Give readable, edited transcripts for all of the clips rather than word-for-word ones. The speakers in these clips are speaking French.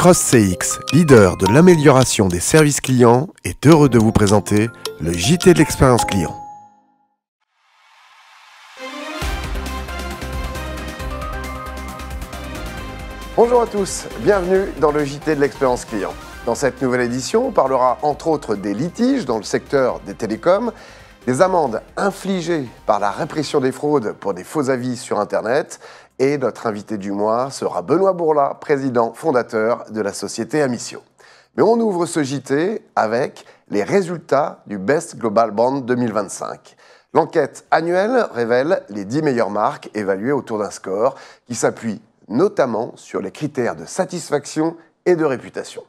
CrossCX, leader de l'amélioration des services clients, est heureux de vous présenter le JT de l'expérience client. Bonjour à tous, bienvenue dans le JT de l'expérience client. Dans cette nouvelle édition, on parlera entre autres des litiges dans le secteur des télécoms, des amendes infligées par la répression des fraudes pour des faux avis sur Internet, et notre invité du mois sera Benoît Bourla, président fondateur de la société Amicio. Mais on ouvre ce JT avec les résultats du Best Global Brand 2025. L'enquête annuelle révèle les 10 meilleures marques évaluées autour d'un score qui s'appuie notamment sur les critères de satisfaction et de réputation.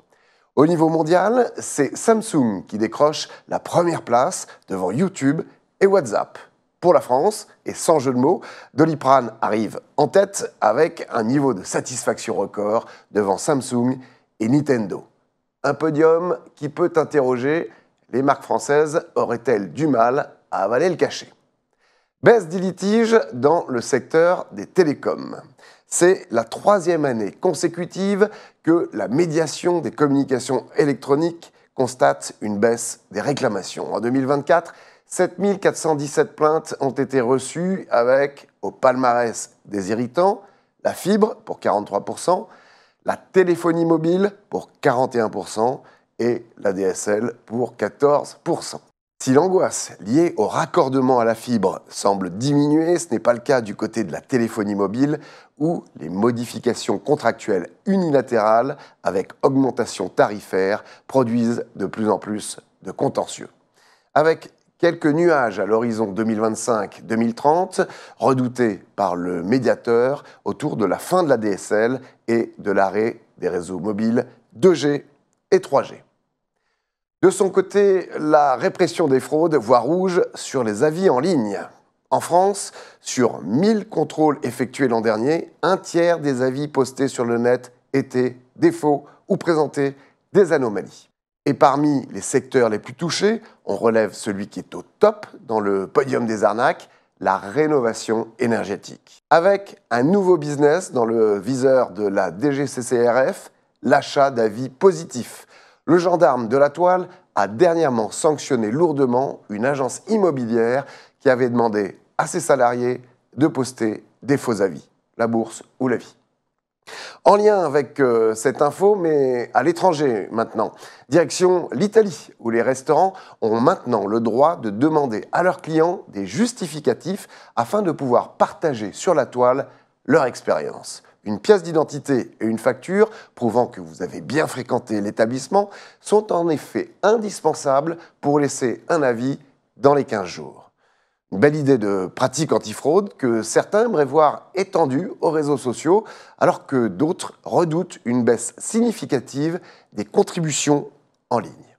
Au niveau mondial, c'est Samsung qui décroche la première place devant YouTube et WhatsApp. Pour la France, et sans jeu de mots, Doliprane arrive en tête avec un niveau de satisfaction record devant Samsung et Nintendo. Un podium qui peut interroger, les marques françaises auraient-elles du mal à avaler le cachet? Baisse des litiges dans le secteur des télécoms. C'est la 3e année consécutive que la médiation des communications électroniques constate une baisse des réclamations. En 2024, 7 417 plaintes ont été reçues avec, au palmarès des irritants, la fibre pour 43%, la téléphonie mobile pour 41% et la DSL pour 14%. Si l'angoisse liée au raccordement à la fibre semble diminuer, ce n'est pas le cas du côté de la téléphonie mobile où les modifications contractuelles unilatérales avec augmentation tarifaire produisent de plus en plus de contentieux. Avec quelques nuages à l'horizon 2025-2030, redoutés par le médiateur autour de la fin de la DSL et de l'arrêt des réseaux mobiles 2G et 3G. De son côté, la répression des fraudes voit rouge sur les avis en ligne. En France, sur 1000 contrôles effectués l'an dernier, un tiers des avis postés sur le net étaient des faux ou présentaient des anomalies. Et parmi les secteurs les plus touchés, on relève celui qui est au top dans le podium des arnaques, la rénovation énergétique. Avec un nouveau business dans le viseur de la DGCCRF, l'achat d'avis positifs. Le gendarme de la toile a dernièrement sanctionné lourdement une agence immobilière qui avait demandé à ses salariés de poster des faux avis, la bourse ou la vie. En lien avec cette info, mais à l'étranger maintenant, direction l'Italie, où les restaurants ont maintenant le droit de demander à leurs clients des justificatifs afin de pouvoir partager sur la toile leur expérience. Une pièce d'identité et une facture prouvant que vous avez bien fréquenté l'établissement sont en effet indispensables pour laisser un avis dans les 15 jours. Une belle idée de pratique antifraude que certains aimeraient voir étendue aux réseaux sociaux, alors que d'autres redoutent une baisse significative des contributions en ligne.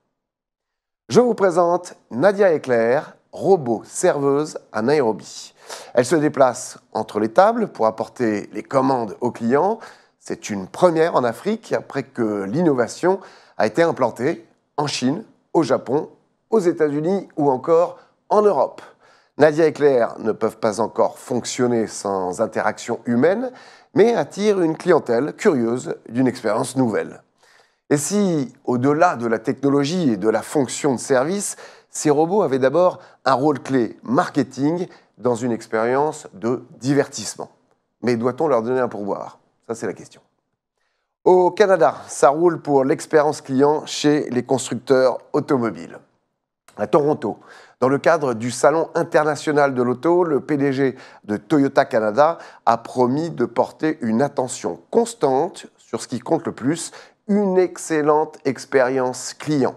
Je vous présente Nadia Eclair, robot serveuse à Nairobi. Elle se déplace entre les tables pour apporter les commandes aux clients. C'est une première en Afrique après que l'innovation a été implantée en Chine, au Japon, aux États-Unis ou encore en Europe. Nadia Eclair ne peuvent pas encore fonctionner sans interaction humaine, mais attirent une clientèle curieuse d'une expérience nouvelle. Et si, au-delà de la technologie et de la fonction de service, ces robots avaient d'abord un rôle clé marketing dans une expérience de divertissement. Mais doit-on leur donner un pourboire? Ça, c'est la question. Au Canada, ça roule pour l'expérience client chez les constructeurs automobiles. À Toronto, dans le cadre du Salon international de l'auto, le PDG de Toyota Canada a promis de porter une attention constante sur ce qui compte le plus, une excellente expérience client.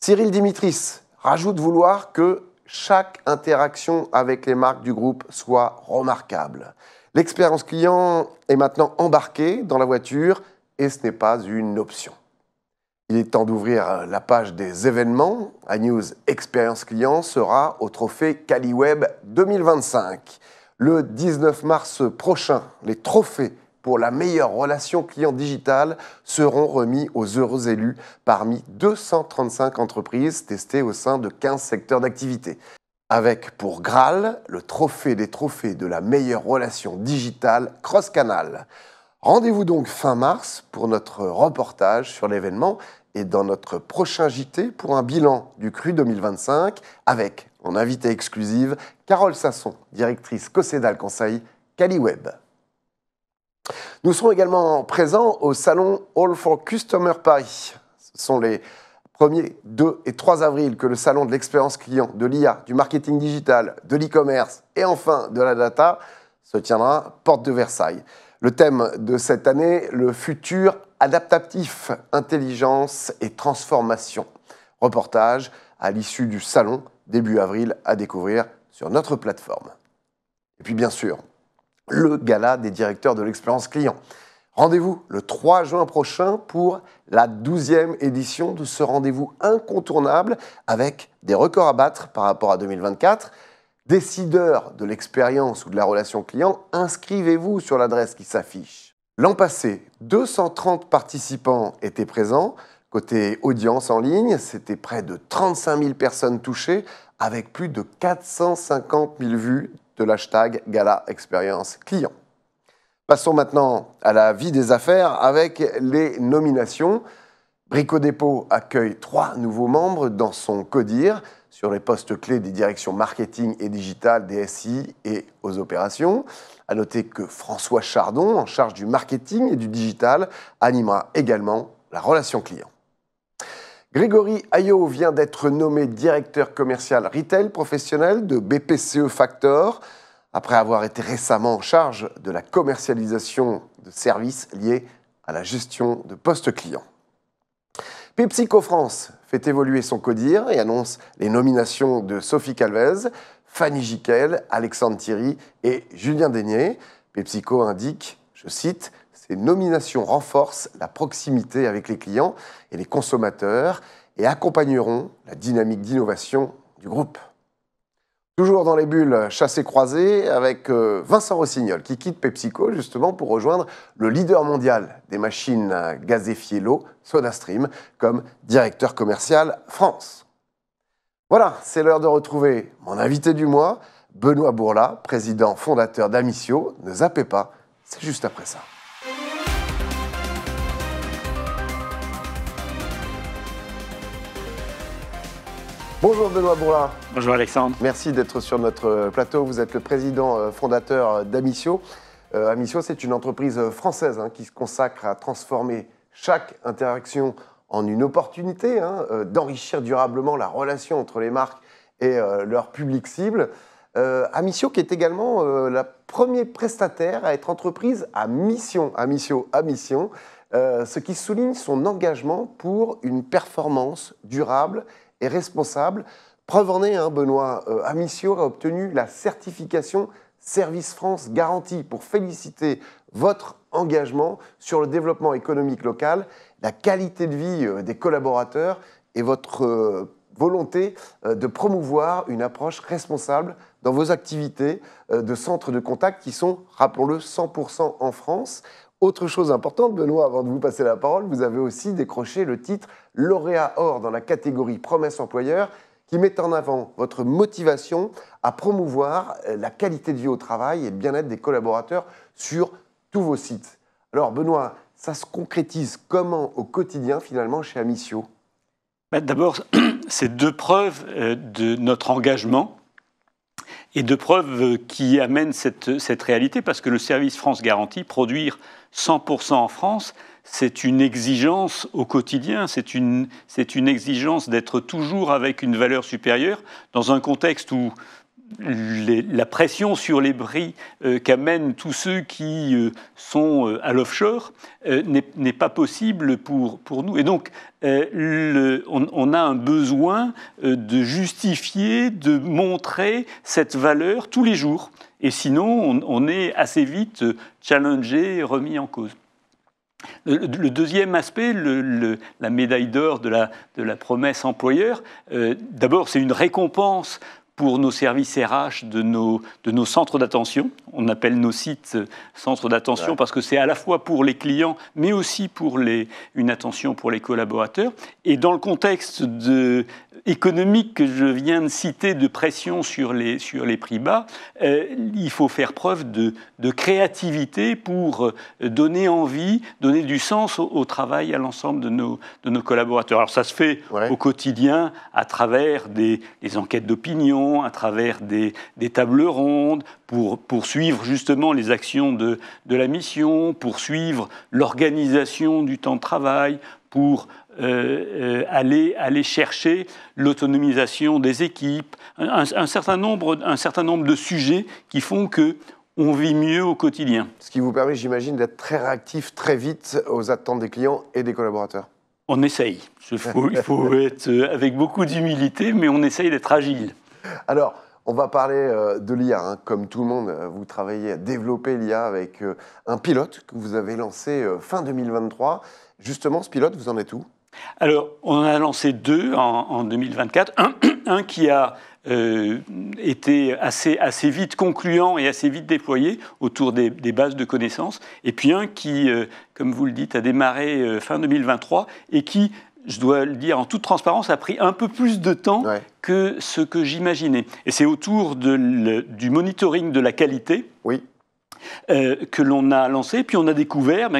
Cyril Dimitris rajoute vouloir que chaque interaction avec les marques du groupe soit remarquable. L'expérience client est maintenant embarquée dans la voiture et ce n'est pas une option. Il est temps d'ouvrir la page des événements. iNews Expérience Client sera au trophée CaliWeb 2025. Le 19 mars prochain, les trophées pour la meilleure relation client digitale seront remis aux heureux élus parmi 235 entreprises testées au sein de 15 secteurs d'activité. Avec pour Graal le trophée des trophées de la meilleure relation digitale cross-canal. Rendez-vous donc fin mars pour notre reportage sur l'événement et dans notre prochain JT pour un bilan du Cru 2025 avec en invitée exclusive Carole Sasson, directrice Cossédal Conseil Caliweb. Nous serons également présents au salon All for Customer Paris. Ce sont les 1er, 2 et 3 avril que le salon de l'expérience client, de l'IA, du marketing digital, de l'e-commerce et enfin de la data se tiendra porte de Versailles. Le thème de cette année, le futur adaptatif, intelligence et transformation. Reportage à l'issue du salon, début avril, à découvrir sur notre plateforme. Et puis bien sûr, le gala des directeurs de l'expérience client. Rendez-vous le 3 juin prochain pour la 12e édition de ce rendez-vous incontournable avec des records à battre par rapport à 2024. Décideurs de l'expérience ou de la relation client, inscrivez-vous sur l'adresse qui s'affiche. L'an passé, 230 participants étaient présents. Côté audience en ligne, c'était près de 35 000 personnes touchées avec plus de 450 000 vues de l'hashtag Gala Expérience Client. Passons maintenant à la vie des affaires avec les nominations. Brico Dépôt accueille 3 nouveaux membres dans son CODIR sur les postes clés des directions marketing et digital, DSI et aux opérations. À noter que François Chardon, en charge du marketing et du digital, animera également la relation client. Grégory Ayot vient d'être nommé directeur commercial retail professionnel de BPCE Factor, après avoir été récemment en charge de la commercialisation de services liés à la gestion de postes clients. PepsiCo France fait évoluer son CODIR et annonce les nominations de Sophie Calvez, Fanny Jiquel, Alexandre Thierry et Julien Deigné. PepsiCo indique, je cite, « Ces nominations renforcent la proximité avec les clients et les consommateurs et accompagneront la dynamique d'innovation du groupe. » Toujours dans les bulles chassées-croisées avec Vincent Rossignol qui quitte PepsiCo justement pour rejoindre le leader mondial des machines à gazéfier l'eau, SodaStream, comme directeur commercial France. Voilà, c'est l'heure de retrouver mon invité du mois, Benoît Bourla, président fondateur d'Amicio. Ne zappez pas, c'est juste après ça. Bonjour Benoît Bourla. Bonjour Alexandre. Merci d'être sur notre plateau. Vous êtes le président fondateur d'Amicio. Amicio, c'est une entreprise française qui se consacre à transformer chaque interaction en une opportunité d'enrichir durablement la relation entre les marques et leur public cible. Amicio qui est également la première prestataire à être entreprise à mission, Amicio à mission, ce qui souligne son engagement pour une performance durable et responsable. Preuve en est, Benoît, Amicio a obtenu la certification Service France Garantie pour féliciter votre engagement sur le développement économique local, la qualité de vie des collaborateurs et votre volonté de promouvoir une approche responsable dans vos activités de centres de contact qui sont, rappelons-le, 100% en France. Autre chose importante, Benoît, avant de vous passer la parole, vous avez aussi décroché le titre lauréat or dans la catégorie promesse employeur qui met en avant votre motivation à promouvoir la qualité de vie au travail et le bien-être des collaborateurs sur tous vos sites. Alors Benoît, ça se concrétise comment au quotidien finalement chez Amicio ? D'abord, c'est 2 preuves de notre engagement et 2 preuves qui amènent cette réalité, parce que le service France Garantie, produire 100% en France, c'est une exigence au quotidien, c'est une exigence d'être toujours avec une valeur supérieure dans un contexte où la pression sur les prix qu'amènent tous ceux qui sont à l'offshore n'est pas possible pour nous. Et donc, on a un besoin de justifier, de montrer cette valeur tous les jours. Et sinon, on est assez vite challengé, remis en cause. Le deuxième aspect, la médaille d'or de la promesse employeur, d'abord, c'est une récompense pour nos services RH de nos centres d'attention. On appelle nos sites centres d'attention parce que c'est à la fois pour les clients, mais aussi pour une attention pour les collaborateurs. Et dans le contexte économique que je viens de citer, de pression sur les prix bas, il faut faire preuve de créativité pour donner envie, donner du sens au travail à l'ensemble de nos collaborateurs. Alors ça se fait au quotidien à travers des enquêtes d'opinion, à travers des tables rondes, pour suivre justement les actions de la mission, pour suivre l'organisation du temps de travail, pour aller chercher l'autonomisation des équipes, un certain nombre de sujets qui font qu'on vit mieux au quotidien. Ce qui vous permet, j'imagine, d'être très réactif très vite aux attentes des clients et des collaborateurs. On essaye. Il faut être avec beaucoup d'humilité, mais on essaye d'être agile. Alors, on va parler de l'IA. Comme tout le monde, vous travaillez à développer l'IA avec un pilote que vous avez lancé fin 2023. Justement, ce pilote, vous en êtes où? Alors, on en a lancé 2 en 2024. Un qui a été assez vite concluant et assez vite déployé autour des bases de connaissances. Et puis un qui, comme vous le dites, a démarré fin 2023 et qui, je dois le dire en toute transparence, a pris un peu plus de temps que ce que j'imaginais. Et c'est autour du monitoring de la qualité que l'on a lancé. Puis on a découvert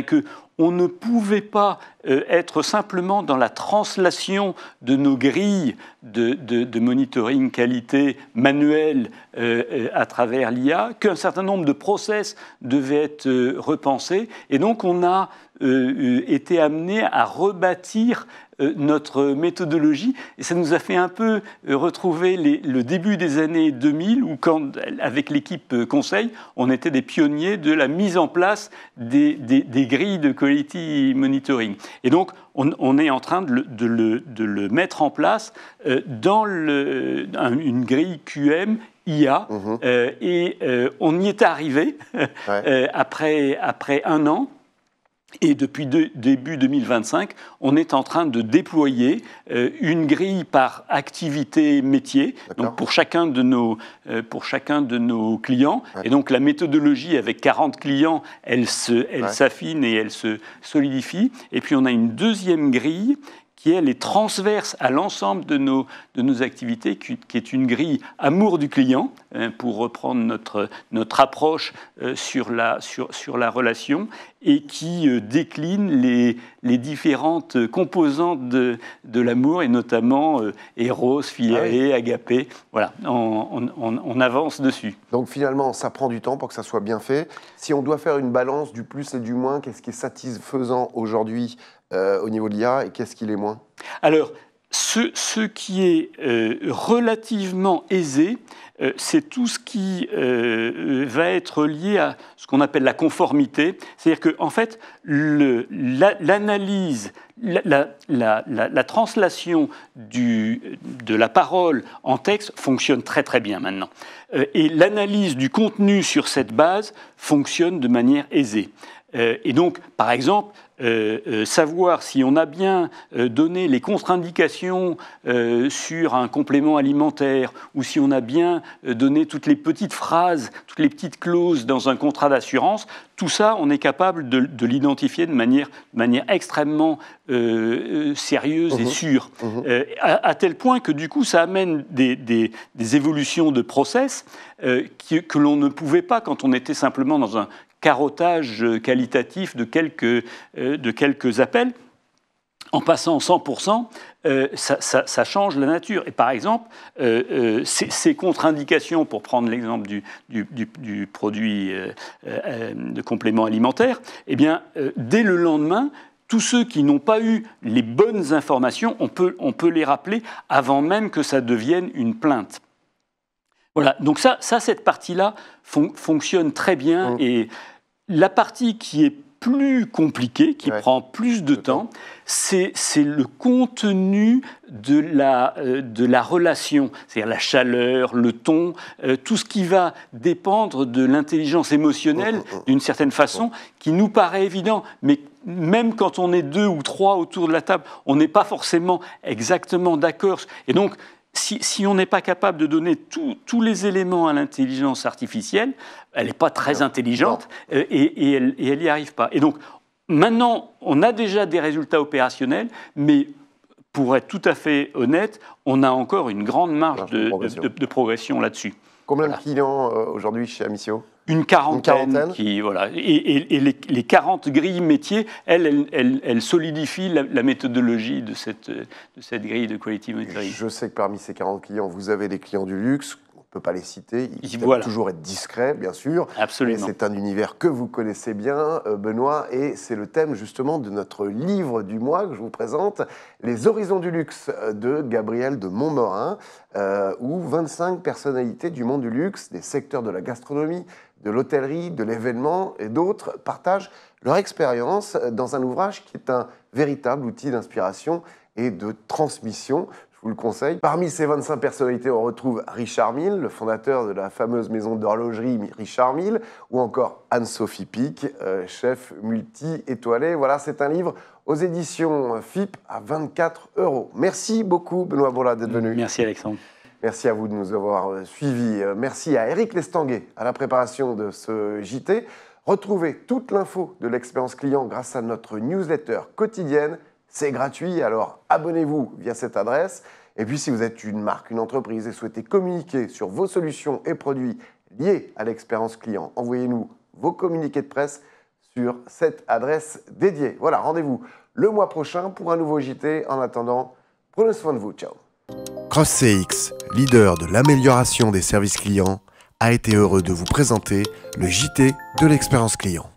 qu'on ne pouvait pas être simplement dans la translation de nos grilles de monitoring qualité manuelle à travers l'IA, qu'un certain nombre de process devaient être repensés. Et donc on a été amené à rebâtir notre méthodologie. Et ça nous a fait un peu retrouver le début des années 2000, où, avec l'équipe conseil, on était des pionniers de la mise en place des grilles de quality monitoring. Et donc, on est en train de le mettre en place dans une grille QM IA, et on y est arrivé après 1 an. Et depuis début 2025, on est en train de déployer une grille par activité métier, donc pour chacun de nos clients. Et donc la méthodologie avec 40 clients, elle s'affine et elle se solidifie. Et puis on a une deuxième grille qui, elle, est transverse à l'ensemble de nos activités, qui est une grille amour du client, pour reprendre notre approche sur la relation, et qui décline les différentes composantes de l'amour, et notamment Eros, Philae, Agapé. Voilà, on avance dessus. Donc finalement, ça prend du temps pour que ça soit bien fait. Si on doit faire une balance du plus et du moins, qu'est-ce qui est satisfaisant aujourd'hui au niveau de l'IA et qu'est-ce qui l'est moins? Alors, ce qui est relativement aisé, c'est tout ce qui va être lié à ce qu'on appelle la conformité. C'est-à-dire qu'en fait, l'analyse, la translation de la parole en texte fonctionne très très bien maintenant. Et l'analyse du contenu sur cette base fonctionne de manière aisée. Et donc, par exemple, savoir si on a bien donné les contre-indications sur un complément alimentaire, ou si on a bien donné toutes les petites phrases, toutes les petites clauses dans un contrat d'assurance, tout ça, on est capable de l'identifier de manière extrêmement sérieuse et sûre. À tel point que du coup, ça amène des évolutions de process que l'on ne pouvait pas quand on était simplement dans un carottage qualitatif de quelques appels. En passant 100%, ça change la nature. Et par exemple, ces contre-indications, pour prendre l'exemple du produit de complément alimentaire, eh bien, dès le lendemain, tous ceux qui n'ont pas eu les bonnes informations, on peut les rappeler avant même que ça devienne une plainte. Voilà, donc cette partie-là fonctionne très bien. Et la partie qui est plus compliquée, qui prend plus de temps, c'est le contenu de la relation, c'est-à-dire la chaleur, le ton, tout ce qui va dépendre de l'intelligence émotionnelle d'une certaine façon, qui nous paraît évident, mais même quand on est 2 ou 3 autour de la table, on n'est pas forcément exactement d'accord. Et donc, si on n'est pas capable de donner tous les éléments à l'intelligence artificielle, elle n'est pas très intelligente et elle n'y arrive pas. Et donc, maintenant, on a déjà des résultats opérationnels, mais pour être tout à fait honnête, on a encore une grande marge de progression là-dessus. Combien de clients aujourd'hui chez Amisio ? Une quarantaine. Et les 40 grilles métiers, elles solidifient la méthodologie de cette grille de quality monitoring. Je sais que parmi ces 40 clients, vous avez des clients du luxe. On ne peut pas les citer. Ils doivent toujours être discrets, bien sûr. Absolument. C'est un univers que vous connaissez bien, Benoît, et c'est le thème justement de notre livre du mois que je vous présente, Les horizons du luxe de Gabriel de Montmorin, où 25 personnalités du monde du luxe, des secteurs de la gastronomie, de l'hôtellerie, de l'événement et d'autres partagent leur expérience dans un ouvrage qui est un véritable outil d'inspiration et de transmission. Je vous le conseille. Parmi ces 25 personnalités, on retrouve Richard Mille, le fondateur de la fameuse maison d'horlogerie Richard Mille, ou encore Anne-Sophie Pic, chef multi-étoilé. Voilà, c'est un livre aux éditions FIP à 24 €. Merci beaucoup, Benoît Bourlat, d'être venu. Merci, Alexandre. Merci à vous de nous avoir suivis. Merci à Éric Lestanguet à la préparation de ce JT. Retrouvez toute l'info de l'expérience client grâce à notre newsletter quotidienne. C'est gratuit, alors abonnez-vous via cette adresse. Et puis si vous êtes une marque, une entreprise et souhaitez communiquer sur vos solutions et produits liés à l'expérience client, envoyez-nous vos communiqués de presse sur cette adresse dédiée. Voilà, rendez-vous le mois prochain pour un nouveau JT. En attendant, prenez soin de vous. Ciao. CrossCX, leader de l'amélioration des services clients, a été heureux de vous présenter le JT de l'expérience client.